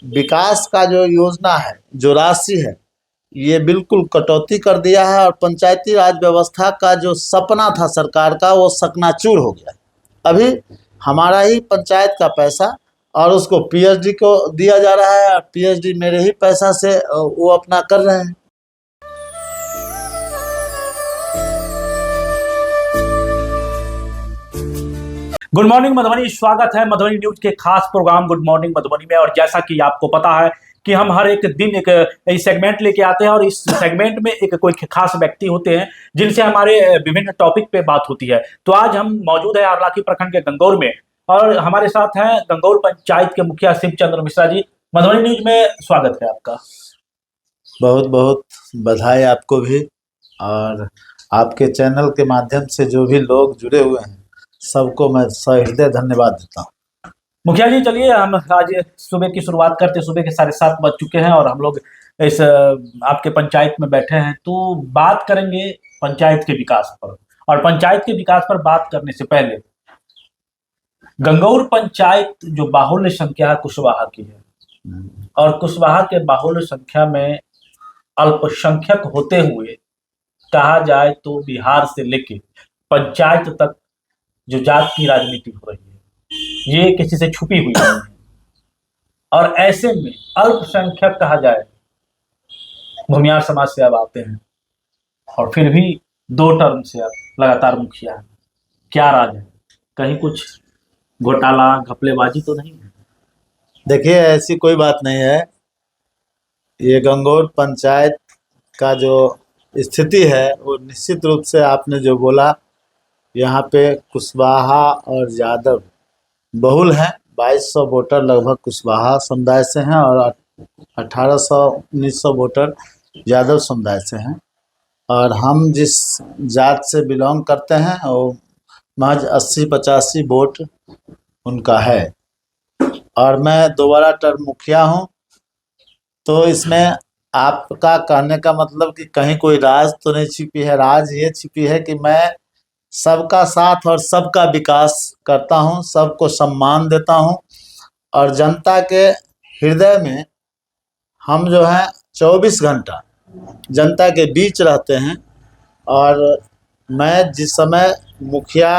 विकास का जो योजना है, जो राशि है, ये बिल्कुल कटौती कर दिया है। और पंचायती राज व्यवस्था का जो सपना था सरकार का, वो सकनाचूर हो गया। अभी हमारा ही पंचायत का पैसा और उसको पीएचडी को दिया जा रहा है, और पीएचडी मेरे ही पैसा से वो अपना कर रहे हैं। गुड मॉर्निंग मधुबनी, स्वागत है मधुबनी न्यूज के खास प्रोग्राम गुड मॉर्निंग मधुबनी में। और जैसा कि आपको पता है कि हम हर एक दिन एक सेगमेंट लेके आते हैं, और इस सेगमेंट में एक कोई खास व्यक्ति होते हैं जिनसे हमारे विभिन्न टॉपिक पे बात होती है। तो आज हम मौजूद है आरलाखी प्रखंड के गंगौर में, और हमारे साथ हैं गंगौर पंचायत के मुखिया शिव चंद्र मिश्रा जी। मधुबनी न्यूज में स्वागत है आपका। बहुत बहुत बधाई आपको भी, और आपके चैनल के माध्यम से जो भी लोग जुड़े हुए हैं सबको मैं सहृदय धन्यवाद देता हूँ। मुखिया जी, चलिए हम आज सुबह की शुरुआत करते हैं। सुबह के 7:30 बज चुके हैं और हम लोग इस आपके पंचायत में बैठे हैं, तो बात करेंगे पंचायत के विकास पर। और पंचायत के विकास पर बात करने से पहले, गंगौर पंचायत जो बाहुल्य संख्या है कुशवाहा की है, और कुशवाहा के बाहुल्य संख्या में अल्पसंख्यक होते हुए कहा जाए तो बिहार से लेके पंचायत तक जो जात की राजनीति हो रही है, ये किसी से छुपी हुई नहीं है। और ऐसे में अल्पसंख्यक कहा जाए, भूमियार समाज से आप आते हैं, और फिर भी 2 टर्म से आप लगातार मुखिया हैं। क्या राज है? कहीं कुछ घोटाला घपलेबाजी तो नहीं है? देखिए, ऐसी कोई बात नहीं है। ये गंगौर पंचायत का जो स्थिति है वो निश्चित रूप से आपने जो बोला, यहाँ पे कुशवाहा और यादव बहुल हैं। 2200 वोटर लगभग कुशवाहा समुदाय से हैं, और 1800-1900 वोटर यादव समुदाय से हैं। और हम जिस जात से बिलोंग करते हैं वो महज 80-85 वोट उनका है। और मैं दोबारा टर्म मुखिया हूँ। तो इसमें आपका कहने का मतलब कि कहीं कोई राज तो नहीं छिपी है। राज ये छिपी है कि मैं सबका साथ और सबका विकास करता हूं, सबको सम्मान देता हूं, और जनता के हृदय में हम जो हैं 24 घंटा जनता के बीच रहते हैं। और मैं जिस समय मुखिया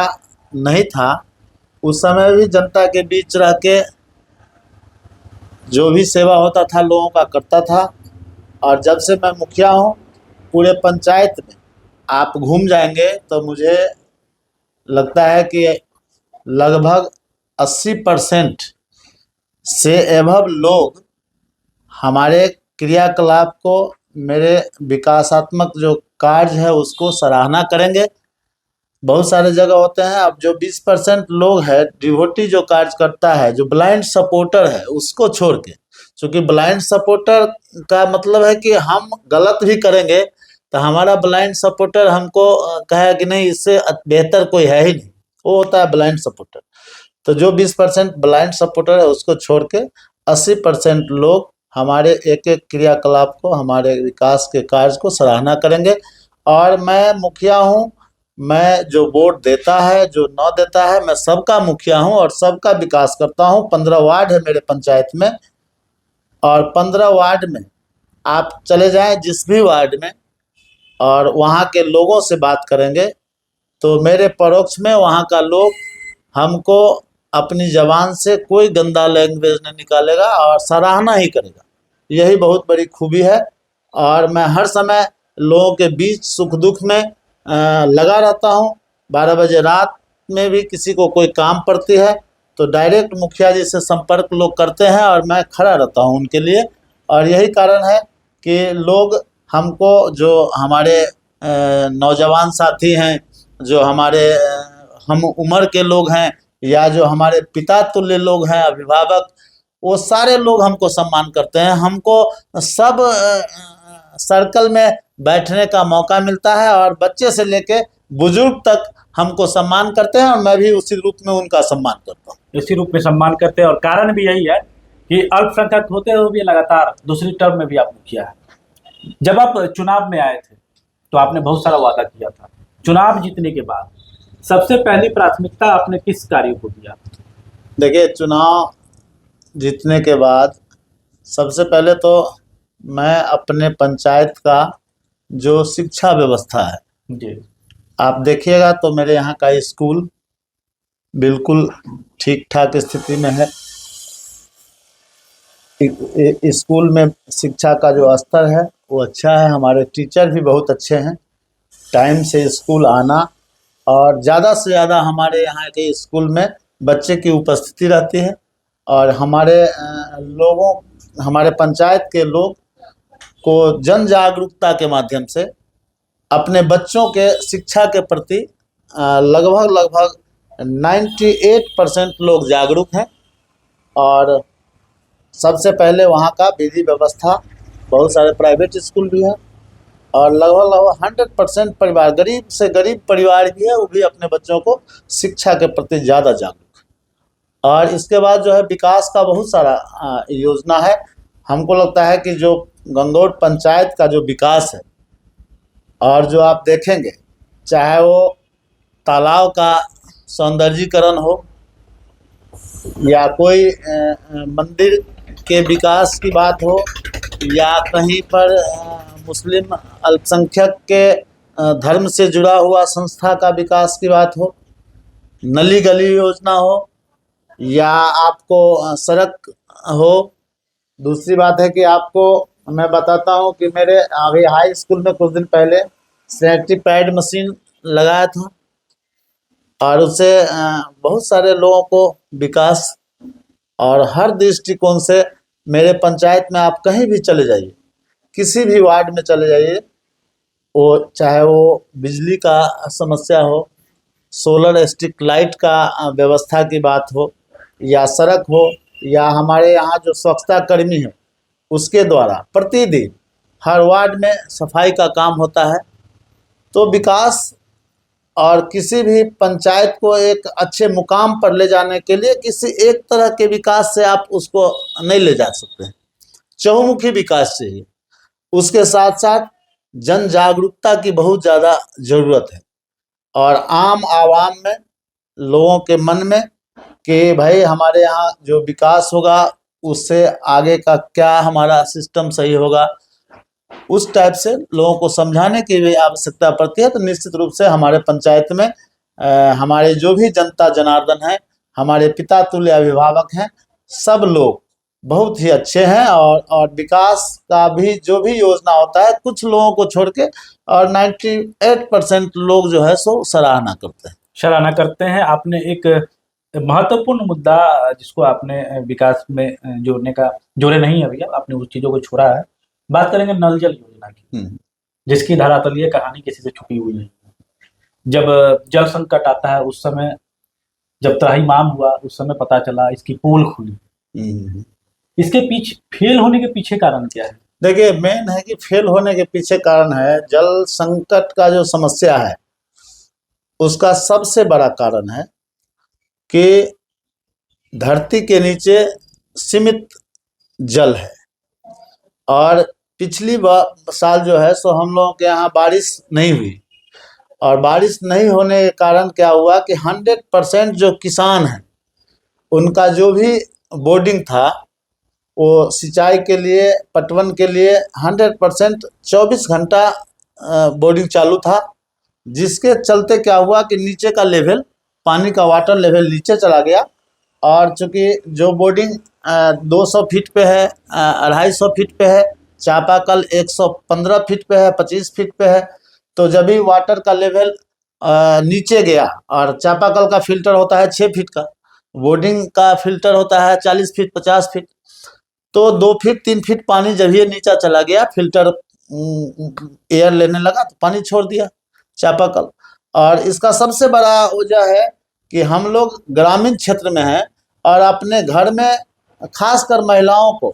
नहीं था उस समय भी जनता के बीच रह के जो भी सेवा होता था लोगों का करता था। और जब से मैं मुखिया हूं, पूरे पंचायत में आप घूम जाएंगे तो मुझे लगता है कि लगभग 80% से एभव लोग हमारे क्रियाकलाप को, मेरे विकासात्मक जो कार्य है उसको सराहना करेंगे। बहुत सारे जगह होते हैं, अब जो 20% लोग हैं डिवोटी जो कार्य करता है, जो ब्लाइंड सपोर्टर है, उसको छोड़ के, क्योंकि ब्लाइंड सपोर्टर का मतलब है कि हम गलत भी करेंगे तो हमारा ब्लाइंड सपोर्टर हमको कहे कि नहीं, इससे बेहतर कोई है ही नहीं, वो होता है ब्लाइंड सपोर्टर। तो जो 20% ब्लाइंड सपोर्टर है उसको छोड़ के 80% लोग हमारे एक एक क्रियाकलाप को, हमारे विकास के कार्य को सराहना करेंगे। और मैं मुखिया हूँ, मैं जो वोट देता है, जो न देता है, मैं सबका मुखिया हूँ और सबका विकास करता हूँ। 15 वार्ड है मेरे पंचायत में, और 15 वार्ड में आप चले जाएं जिस भी वार्ड में, और वहाँ के लोगों से बात करेंगे तो मेरे परोक्ष में वहाँ का लोग हमको अपनी जबान से कोई गंदा लैंग्वेज नहीं निकालेगा और सराहना ही करेगा। यही बहुत बड़ी खूबी है। और मैं हर समय लोगों के बीच सुख दुख में लगा रहता हूँ। 12 बजे रात में भी किसी को कोई काम पड़ती है तो डायरेक्ट मुखिया जी से संपर्क लोग करते हैं, और मैं खड़ा रहता हूँ उनके लिए। और यही कारण है कि लोग हमको, जो हमारे नौजवान साथी हैं, जो हमारे हम उम्र के लोग हैं, या जो हमारे पिता तुल्य लोग हैं, अभिभावक, वो सारे लोग हमको सम्मान करते हैं। हमको सब सर्कल में बैठने का मौका मिलता है, और बच्चे से लेके बुजुर्ग तक हमको सम्मान करते हैं, और मैं भी उसी रूप में उनका सम्मान करता हूँ। इसी रूप में सम्मान करते हैं, और कारण भी यही है कि अल्पसंख्यक होते हुए भी लगातार दूसरी टर्म में भी आप मुखिया है। जब आप चुनाव में आए थे तो आपने बहुत सारा वादा किया था। चुनाव जीतने के बाद सबसे पहली प्राथमिकता आपने किस कार्य को दिया? देखिए, चुनाव जीतने के बाद सबसे पहले तो मैं अपने पंचायत का जो शिक्षा व्यवस्था है, जी आप देखिएगा तो मेरे यहाँ का स्कूल बिल्कुल ठीक ठाक स्थिति में है। स्कूल में शिक्षा का जो स्तर है वो अच्छा है, हमारे टीचर भी बहुत अच्छे हैं। टाइम से स्कूल आना और ज़्यादा से ज़्यादा हमारे यहाँ के स्कूल में बच्चे की उपस्थिति रहती है और हमारे पंचायत के लोग को जन जागरूकता के माध्यम से अपने बच्चों के शिक्षा के प्रति लगभग लगभग 98% लोग जागरूक हैं। और सबसे पहले वहाँ का विधि व्यवस्था, बहुत सारे प्राइवेट स्कूल भी हैं और लगभग लगभग 100% परिवार, गरीब से गरीब परिवार भी है, वो भी अपने बच्चों को शिक्षा के प्रति ज़्यादा जागरूक है। और इसके बाद जो है विकास का बहुत सारा योजना है। हमको लगता है कि जो गंगौर पंचायत का जो विकास है और जो आप देखेंगे, चाहे वो तालाब का सौंदर्यीकरण हो या कोई मंदिर के विकास की बात हो या कहीं पर मुस्लिम अल्पसंख्यक के धर्म से जुड़ा हुआ संस्था का विकास की बात हो, नली गली योजना हो या आपको सड़क हो। दूसरी बात है कि आपको मैं बताता हूँ कि मेरे अभी हाई स्कूल में कुछ दिन पहले सैनिटरी पैड मशीन लगाया था और उससे बहुत सारे लोगों को विकास, और हर दृष्टिकोण से मेरे पंचायत में आप कहीं भी चले जाइए, किसी भी वार्ड में चले जाइए, वो चाहे वो बिजली का समस्या हो, सोलर स्ट्रीट लाइट का व्यवस्था की बात हो या सड़क हो या हमारे यहाँ जो स्वच्छता कर्मी है उसके द्वारा प्रतिदिन हर वार्ड में सफाई का काम होता है। तो विकास और किसी भी पंचायत को एक अच्छे मुकाम पर ले जाने के लिए किसी एक तरह के विकास से आप उसको नहीं ले जा सकते हैं, चहुमुखी विकास चाहिए। उसके साथ साथ जन जागरूकता की बहुत ज़्यादा ज़रूरत है और आम आवाम में, लोगों के मन में कि भाई हमारे यहाँ जो विकास होगा उससे आगे का क्या हमारा सिस्टम सही होगा, उस टाइप से लोगों को समझाने की भी आवश्यकता पड़ती है। तो निश्चित रूप से हमारे पंचायत में हमारे जो भी जनता जनार्दन है, हमारे पिता तुल्य अभिभावक हैं, सब लोग बहुत ही अच्छे हैं और विकास का भी जो भी योजना होता है कुछ लोगों को छोड़ के और 98% लोग जो है सो सराहना करते हैं। सराहना करते हैं। आपने एक महत्वपूर्ण मुद्दा जिसको आपने विकास में जोड़े नहीं है भैया, आपने उस चीजों को छोड़ा है। बात करेंगे नल जल योजना की, जिसकी धरातलीय कहानी किसी से छुपी हुई नहीं। जब जल संकट आता है उस समय, जब त्राहिमाम हुआ उस समय पता चला इसकी पोल खुली। इसके पीछे फेल होने के पीछे कारण क्या है? देखिए, मेन है कि फेल होने के पीछे कारण है जल संकट का जो समस्या है, उसका सबसे बड़ा कारण है कि धरती के नीचे सीमित जल है और पिछली साल जो है सो हम लोगों के यहाँ बारिश नहीं हुई और बारिश नहीं होने के कारण क्या हुआ कि 100% जो किसान हैं उनका जो भी बोर्डिंग था वो सिंचाई के लिए, पटवन के लिए 100% 24 घंटा बोर्डिंग चालू था, जिसके चलते क्या हुआ कि नीचे का लेवल, पानी का वाटर लेवल नीचे चला गया। और चूँकि जो बोर्डिंग 200 फीट पे है, 250 फीट पे है, चापाकल 115 फीट पे है, 25 फीट पे है, तो जब भी वाटर का लेवल नीचे गया, और चापाकल का फिल्टर होता है 6 फीट का, बोर्डिंग का फिल्टर होता है 40 फीट 50 फीट, तो 2 फीट 3 फीट पानी जब ये नीचा चला गया, फिल्टर एयर लेने लगा तो पानी छोड़ दिया चापाकल। और इसका सबसे बड़ा वजह है कि हम लोग ग्रामीण क्षेत्र में हैं और अपने घर में खासकर महिलाओं को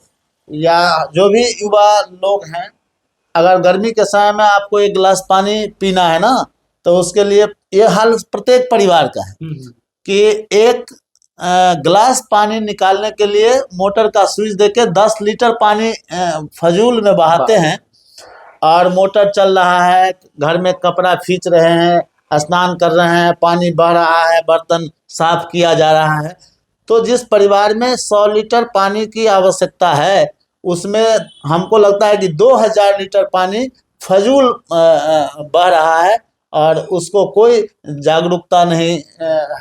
या जो भी युवा लोग हैं, अगर गर्मी के समय में आपको 1 गिलास पानी पीना है ना, तो उसके लिए ये हाल प्रत्येक परिवार का है कि 1 गिलास पानी निकालने के लिए मोटर का स्विच देके 10 लीटर पानी फजूल में बहाते हैं। और मोटर चल रहा है, घर में कपड़ा खींच रहे हैं, स्नान कर रहे हैं, पानी बह रहा है, बर्तन साफ किया जा रहा है, तो जिस परिवार में 100 लीटर पानी की आवश्यकता है उसमें हमको लगता है कि 2000 लीटर पानी फजूल बह रहा है और उसको कोई जागरूकता नहीं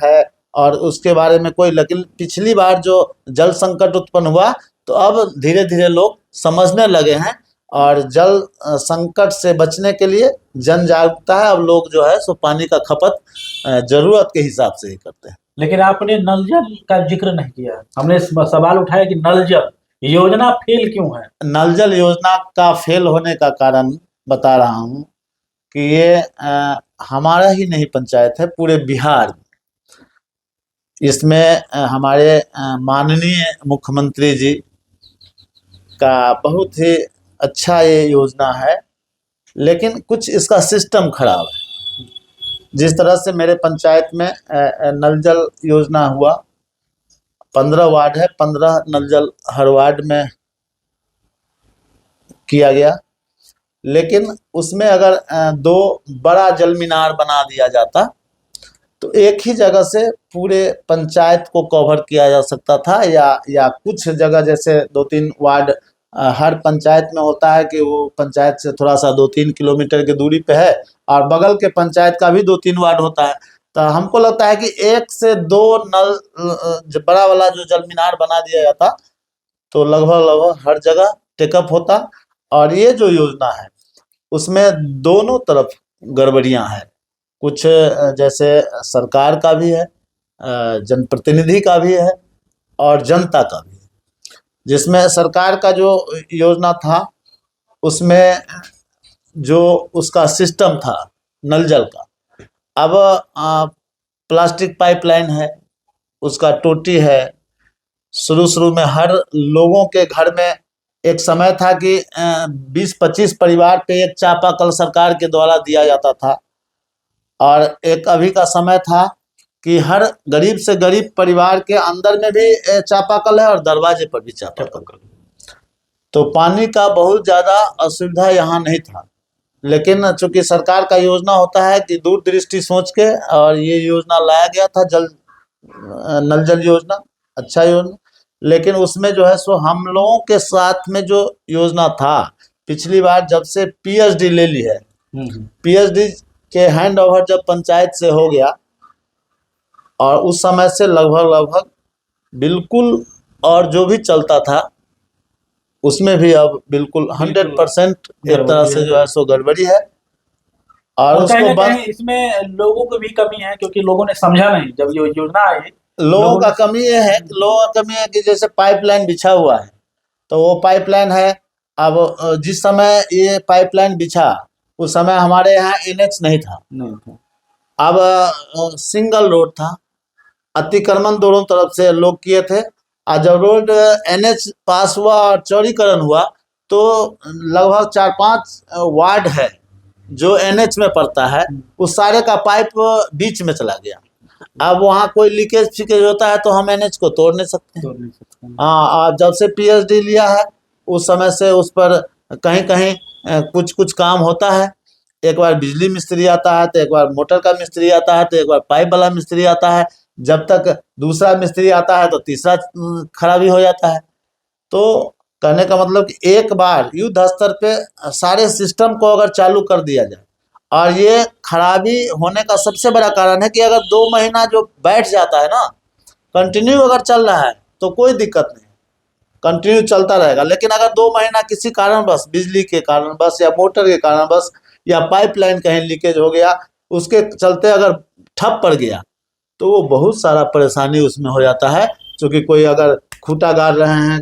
है और उसके बारे में कोई। लेकिन पिछली बार जो जल संकट उत्पन्न हुआ तो अब धीरे धीरे लोग समझने लगे हैं और जल संकट से बचने के लिए जन जागरूकता है। अब लोग जो है सो पानी का खपत जरूरत के हिसाब से ही करते हैं। लेकिन आपने नल जल का जिक्र नहीं किया। हमने सवाल उठाया कि नल जल योजना फेल क्यों है। नल जल योजना का फेल होने का कारण बता रहा हूँ कि ये हमारा ही नहीं पंचायत है, पूरे बिहार में। इसमें हमारे माननीय मुख्यमंत्री जी का बहुत ही अच्छा ये योजना है, लेकिन कुछ इसका सिस्टम खराब है। जिस तरह से मेरे पंचायत में नल जल योजना हुआ, 15 वार्ड है, 15 नल जल हर वार्ड में किया गया, लेकिन उसमें अगर 2 बड़ा जल मीनार बना दिया जाता तो एक ही जगह से पूरे पंचायत को कवर किया जा सकता था। या कुछ जगह जैसे 2-3 वार्ड हर पंचायत में होता है कि वो पंचायत से थोड़ा सा 2-3 किलोमीटर की दूरी पे है और बगल के पंचायत का भी 2-3 वार्ड होता है। तो हमको लगता है कि 1 से 2 नल बड़ा वाला जो जल मीनार बना दिया जाता तो लगभग हर जगह टेकअप होता। और ये जो योजना है उसमें दोनों तरफ गड़बड़ियां हैं। कुछ जैसे सरकार का भी है, जनप्रतिनिधि का भी है और जनता का भी है। जिसमें सरकार का जो योजना था उसमें जो उसका सिस्टम था नल जल का, अब प्लास्टिक पाइपलाइन है, उसका टोटी है। शुरू में हर लोगों के घर में एक समय था कि 20-25 परिवार पे एक चापाकल सरकार के द्वारा दिया जाता था और एक अभी का समय था कि हर गरीब से गरीब परिवार के अंदर में भी चापाकल है और दरवाजे पर भी चापाकल। तो पानी का बहुत ज़्यादा असुविधा यहाँ नहीं था। लेकिन चूंकि सरकार का योजना होता है कि दूरदृष्टि सोच के, और ये योजना लाया गया था नल जल योजना, अच्छा योजना। लेकिन उसमें जो है सो हम लोगों के साथ में जो योजना था पिछली बार जब से पीएचडी ले ली है, पीएचडी के हैंड ओवर जब पंचायत से हो गया और उस समय से लगभग बिल्कुल, और जो भी चलता था उसमें भी अब बिल्कुल 100% एक तरह से जो है सो गड़बड़ी है। और उसको बंद, इसमें लोगों की भी कमी है क्योंकि लोगों ने समझा नहीं जब ये योजना आई। लोगों का कमी ये है, लोगों का कमी है कि जैसे पाइपलाइन बिछा हुआ है तो वो पाइपलाइन है। अब जिस समय ये पाइपलाइन बिछा उस समय हमारे यहाँ एनएच नहीं था। अब सिंगल रोड था, अतिक्रमण दोनों तरफ से लोग किए थे। और जब रोड एनएच पास हुआ और चौड़ीकरण हुआ तो लगभग 4-5 वार्ड है जो एनएच में पड़ता है, उस सारे का पाइप बीच में चला गया। अब वहाँ कोई लीकेज फीकेज होता है तो हम एनएच को तोड़ नहीं सकते। हाँ, जब से पीएचडी लिया है उस समय से उस पर कहीं कहीं कुछ काम होता है। एक बार बिजली मिस्त्री आता है तो एक बार मोटर का मिस्त्री आता है तो एक बार पाइप वाला मिस्त्री आता है। जब तक दूसरा मिस्त्री आता है तो तीसरा खराबी हो जाता है। तो कहने का मतलब कि एक बार युद्ध स्तर पे सारे सिस्टम को अगर चालू कर दिया जाए, और ये खराबी होने का सबसे बड़ा कारण है कि अगर 2 महीना जो बैठ जाता है ना, कंटिन्यू अगर चल रहा है तो कोई दिक्कत नहीं, कंटिन्यू चलता रहेगा। लेकिन अगर 2 महीना किसी कारणवश, बिजली के कारणवश या मोटर के कारणवश या पाइपलाइन कहीं लीकेज हो गया, उसके चलते अगर ठप पड़ गया तो वो बहुत सारा परेशानी उसमें हो जाता है। क्योंकि कोई अगर खूंटा गाड़ रहे हैं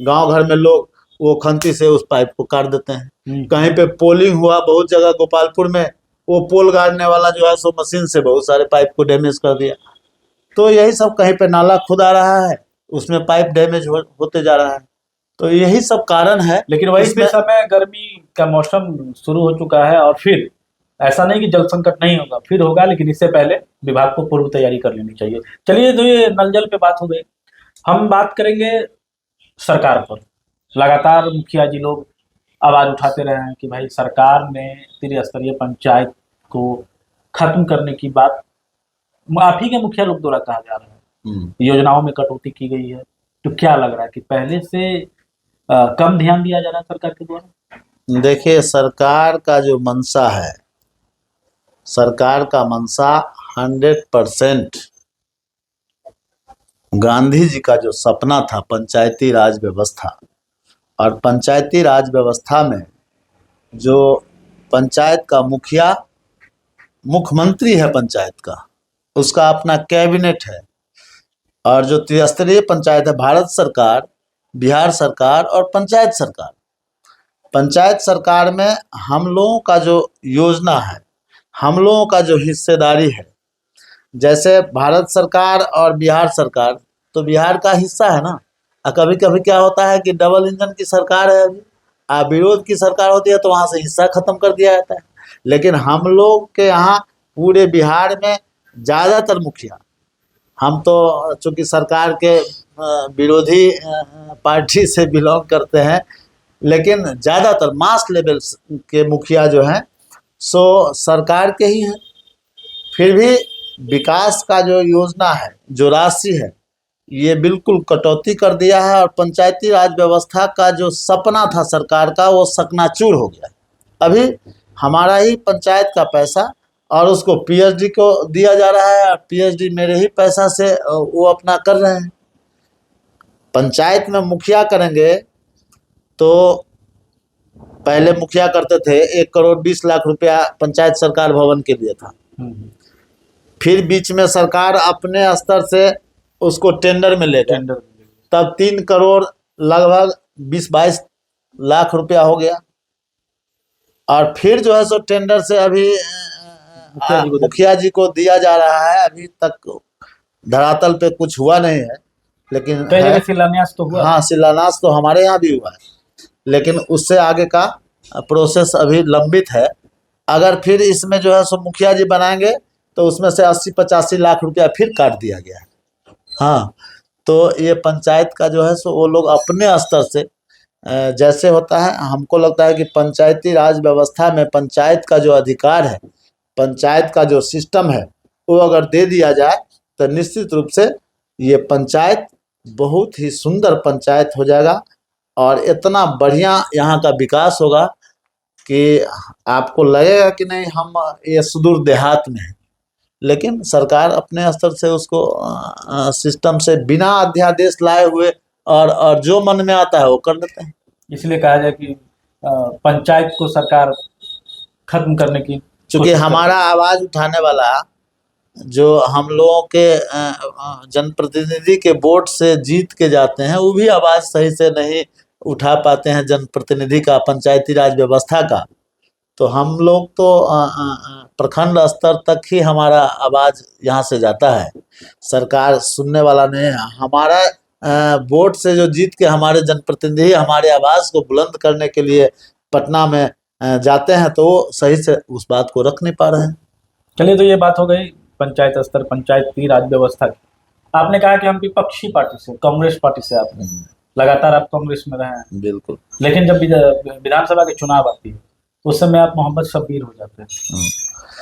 गांव घर में लोग, वो खंती से उस पाइप को काट देते हैं। कहीं पे पोलिंग हुआ बहुत जगह गोपालपुर में, वो पोल गाड़ने वाला जो है सो मशीन से बहुत सारे पाइप को डैमेज कर दिया। तो यही सब, कहीं पे नाला खुदा रहा है उसमें पाइप डैमेज होते जा रहा है। तो यही सब कारण है। लेकिन वही पे समय गर्मी का मौसम शुरू हो चुका है और फिर ऐसा नहीं कि जल संकट नहीं होगा, फिर होगा, लेकिन इससे पहले विभाग को पूर्व तैयारी कर लेनी चाहिए। चलिए, तो ये नल जल पे बात हो गई, हम बात करेंगे सरकार पर। लगातार मुखिया जी लोग आवाज उठाते रहे हैं कि भाई सरकार ने त्रिस्तरीय पंचायत को खत्म करने की बात आप ही के मुखिया लोग द्वारा कहा जा रहा है। योजनाओं में कटौती की गई है। तो क्या लग रहा है कि पहले से कम ध्यान दिया जा रहा है सरकार के द्वारा? देखिए, सरकार का जो मंशा है, सरकार का मंशा 100% गांधी जी का जो सपना था पंचायती राज व्यवस्था, और पंचायती राज व्यवस्था में जो पंचायत का मुखिया मुख्यमंत्री है पंचायत का, उसका अपना कैबिनेट है, और जो त्रिस्तरीय पंचायत है, भारत सरकार, बिहार सरकार और पंचायत सरकार। पंचायत सरकार में हम लोगों का जो योजना है, हम लोगों का जो हिस्सेदारी है, जैसे भारत सरकार और बिहार सरकार तो बिहार का हिस्सा है ना। कभी कभी क्या होता है कि डबल इंजन की सरकार है, अभी विरोध की सरकार होती है तो वहाँ से हिस्सा खत्म कर दिया जाता है। लेकिन हम लोग के यहाँ पूरे बिहार में ज़्यादातर मुखिया, हम तो चूँकि सरकार के विरोधी पार्टी से बिलोंग करते हैं, लेकिन ज़्यादातर मास लेवल के मुखिया जो हैं सो सरकार के ही हैं। फिर भी विकास का जो योजना है, जो राशि है, ये बिल्कुल कटौती कर दिया है, और पंचायती राज व्यवस्था का जो सपना था सरकार का, वो सकनाचूर हो गया। अभी हमारा ही पंचायत का पैसा और उसको पीएचडी को दिया जा रहा है, और पीएचडी मेरे ही पैसा से वो अपना कर रहे हैं। पंचायत में मुखिया करेंगे तो पहले मुखिया करते थे 1,20,00,000 रुपया पंचायत सरकार भवन के लिए था। फिर बीच में सरकार अपने स्तर से उसको टेंडर में ले गए, तब 3 करोड़ लगभग 20-22 लाख रुपया हो गया। और फिर जो है सो टेंडर से अभी मुखिया जी को दिया जा रहा है। अभी तक धरातल पे कुछ हुआ नहीं है, लेकिन पहले शिलान्यास तो हुआ। हाँ, शिलान्यास तो हमारे यहाँ भी हुआ है, लेकिन उससे आगे का प्रोसेस अभी लंबित है। अगर फिर इसमें जो है सो मुखिया जी बनाएंगे तो उसमें से 80-85 लाख रुपया फिर काट दिया गया है। हाँ, तो ये पंचायत का जो है सो वो लोग अपने स्तर से जैसे होता है, हमको लगता है कि पंचायती राज व्यवस्था में पंचायत का जो अधिकार है, पंचायत का जो सिस्टम है, वो अगर दे दिया जाए तो निश्चित रूप से ये पंचायत बहुत ही सुंदर पंचायत हो जाएगा, और इतना बढ़िया यहाँ का विकास होगा कि आपको लगेगा कि नहीं हम ये सुदूर देहात में हैं। लेकिन सरकार अपने स्तर से उसको सिस्टम से बिना अध्यादेश लाए हुए और जो मन में आता है वो कर देते हैं। इसलिए कहा जाए कि पंचायत को सरकार खत्म करने की, चूँकि हमारा आवाज़ उठाने वाला जो हम लोगों के जनप्रतिनिधि के वोट से जीत के जाते हैं, वो भी आवाज़ सही से नहीं उठा पाते हैं जनप्रतिनिधि का, पंचायती राज व्यवस्था का। तो हम लोग तो प्रखंड स्तर तक ही हमारा आवाज़ यहाँ से जाता है, सरकार सुनने वाला नहीं है। हमारा वोट से जो जीत के हमारे जनप्रतिनिधि हमारे आवाज़ को बुलंद करने के लिए पटना में जाते हैं, तो वो सही से उस बात को रख नहीं पा रहे हैं। चलिए, तो ये बात हो गई पंचायत स्तर, पंचायती राज व्यवस्था की। आपने कहा कि हम विपक्षी पार्टी से, कांग्रेस पार्टी से आपने लगातार आप कांग्रेस में रहे हैं। बिल्कुल। लेकिन जब विधानसभा के चुनाव आती है उस समय आप मोहम्मद शब्बीर हो जाते हैं,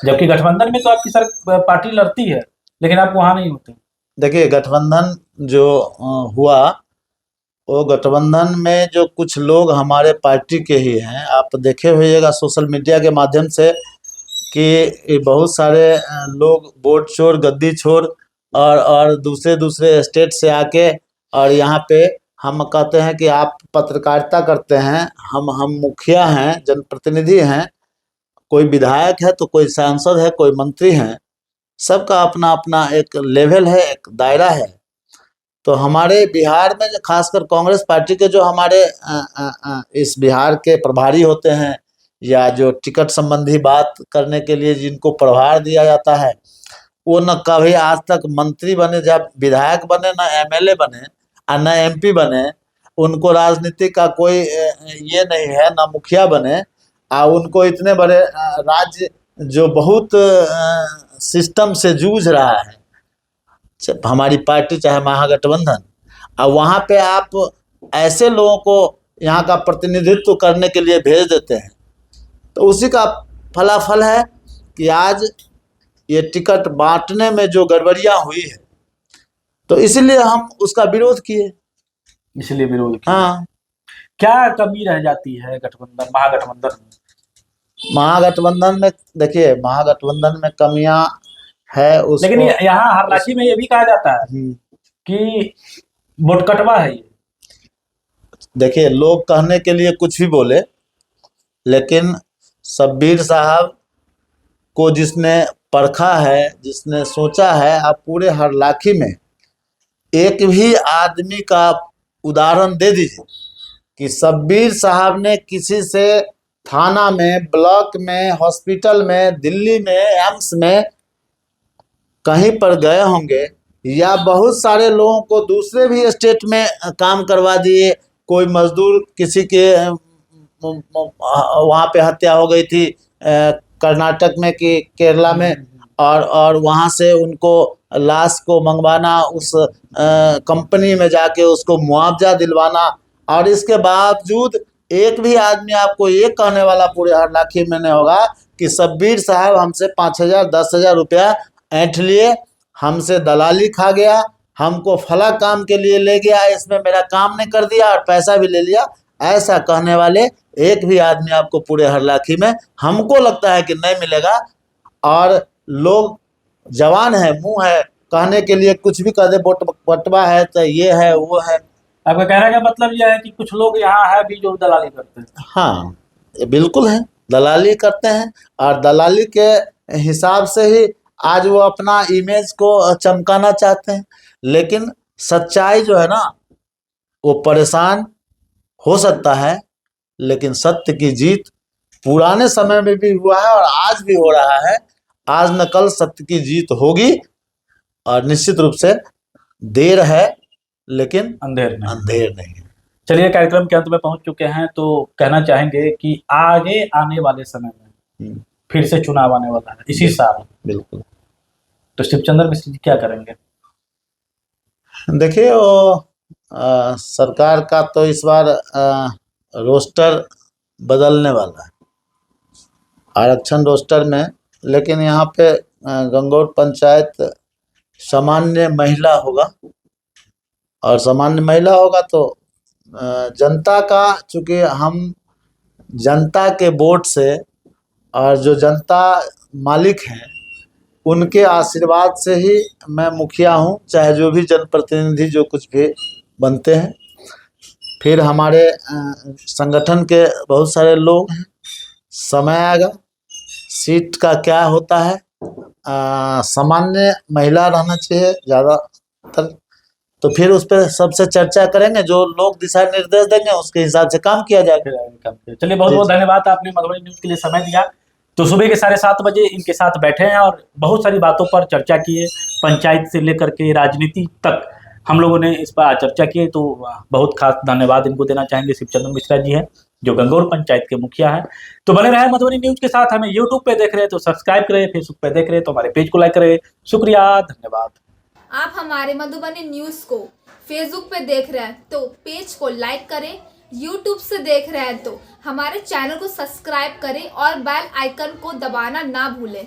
जबकि गठबंधन में तो आपकी सर पार्टी लड़ती है, लेकिन आप वहां नहीं होते। देखिए, गठबंधन जो हुआ, वो गठबंधन में जो कुछ लोग हमारे पार्टी के ही हैं, आप देखे होइएगा सोशल मीडिया के माध्यम से कि बहुत सारे लोग वोट चोर, गद्दी चोर और दूसरे स्टेट से आके और यहाँ पे हम कहते हैं कि आप पत्रकारिता करते हैं, हम मुखिया हैं, जनप्रतिनिधि हैं, कोई विधायक है तो कोई सांसद है, कोई मंत्री हैं, सबका अपना अपना एक लेवल है, एक दायरा है। तो हमारे बिहार में खासकर कांग्रेस पार्टी के जो हमारे इस बिहार के प्रभारी होते हैं, या जो टिकट संबंधी बात करने के लिए जिनको प्रभार दिया जाता है, वो न कभी आज तक मंत्री बने, जब विधायक बने, न एमएलए बने और न एमपी बने। उनको राजनीति का कोई ये नहीं है, न मुखिया बने। और उनको इतने बड़े राज्य जो बहुत सिस्टम से जूझ रहा है हमारी पार्टी, चाहे महागठबंधन, और वहाँ पे आप ऐसे लोगों को यहाँ का प्रतिनिधित्व करने के लिए भेज देते हैं, तो उसी का फलाफल है कि आज ये टिकट बांटने में जो गड़बड़ियाँ हुई है, तो इसलिए हम उसका विरोध किए। इसलिए विरोध किया। हाँ, क्या कमी रह जाती है गठबंधन महागठबंधन में? महागठबंधन में देखिए, महागठबंधन में कमियां है लेकिन उसको यहाँ हालांकि में ये भी कहा जाता है हम्म, कि वोटकटवा है ये। देखिए, लोग कहने के लिए कुछ भी बोले, लेकिन शब्बीर साहब को जिसने परखा है, जिसने सोचा है, आप पूरे हरलाखी में एक भी आदमी का उदाहरण दे दीजिए कि शब्बीर साहब ने किसी से थाना में, ब्लॉक में, हॉस्पिटल में, दिल्ली में, एम्स में कहीं पर गए होंगे, या बहुत सारे लोगों को दूसरे भी स्टेट में काम करवा दिए। कोई मजदूर किसी के वहाँ पे हत्या हो गई थी कर्नाटक में कि केरला में, और वहाँ से उनको लाश को मंगवाना, उस कंपनी में जाके उसको मुआवजा दिलवाना, और इसके बावजूद एक भी आदमी आपको ये कहने वाला पूरे हरलाखी में नहीं होगा कि शब्बीर साहब हमसे 5,000 10,000 रुपया ऐंठ लिए, हमसे दलाली खा गया, हमको फला काम के लिए ले गया, इसमें मेरा काम नहीं कर दिया और पैसा भी ले लिया। ऐसा कहने वाले एक भी आदमी आपको पूरे हरलाखी में हमको लगता है कि नहीं मिलेगा। और लोग जवान है, मुंह है, कहने के लिए कुछ भी कह दे, बटवा है तो ये है वो है। आपका कहने का मतलब यह है कि कुछ लोग यहाँ है भी जो दलाली करते हैं। हाँ, ये बिल्कुल है, दलाली करते हैं, और दलाली के हिसाब से ही आज वो अपना इमेज को चमकाना चाहते हैं। लेकिन सच्चाई जो है ना, वो परेशान हो सकता है, लेकिन सत्य की जीत पुराने समय में भी हुआ है और आज भी हो रहा है। आज न कल सत्य की जीत होगी, और निश्चित रूप से देर है, लेकिन अंधेर नहीं। अंधेर नहीं है। चलिए, कार्यक्रम के अंत में पहुंच चुके हैं, तो कहना चाहेंगे कि आगे आने वाले समय में फिर से चुनाव आने वाला है इसी साल। बिल्कुल। तो शिवचंद्र मिश्र जी क्या करेंगे? देखिए, वो सरकार का तो इस बार रोस्टर बदलने वाला है, आरक्षण रोस्टर में। लेकिन यहाँ पे गंगौर पंचायत सामान्य महिला होगा, और सामान्य महिला होगा तो जनता का, चूंकि हम जनता के वोट से, और जो जनता मालिक हैं उनके आशीर्वाद से ही मैं मुखिया हूँ, चाहे जो भी जनप्रतिनिधि जो कुछ भी बनते हैं। फिर हमारे संगठन के बहुत सारे लोग हैं, समय आएगा, सीट का क्या होता है, सामान्य महिला रहना चाहिए ज़्यादातर, तो फिर उस पर सबसे चर्चा करेंगे, जो लोग दिशा निर्देश देंगे उसके हिसाब से काम किया जाएगा। चलिए, बहुत बहुत धन्यवाद, आपने मधुबनी न्यूज के लिए समय दिया। तो सुबह के 7:30 बजे इनके साथ बैठे हैं और बहुत सारी बातों पर चर्चा की है, पंचायत से लेकर के राजनीति तक हम लोगों ने इस पर चर्चा की है। तो बहुत खास धन्यवाद इनको देना चाहेंगे। शिवचंद्र मिश्रा जी हैं जो गंगौर पंचायत के मुखिया हैं। तो बने रहे मधुबनी न्यूज के साथ। हमें यूट्यूब पे देख रहे हैं तो सब्सक्राइब करें, फेसबुक पे देख रहे हैं तो हमारे पेज को लाइक करें। शुक्रिया, धन्यवाद। आप हमारे मधुबनी न्यूज को फेसबुक पे देख रहे हैं तो पेज को लाइक करें, यूट्यूब से देख रहे हैं तो हमारे चैनल को सब्सक्राइब करें और बेल आइकन को दबाना ना भूलें।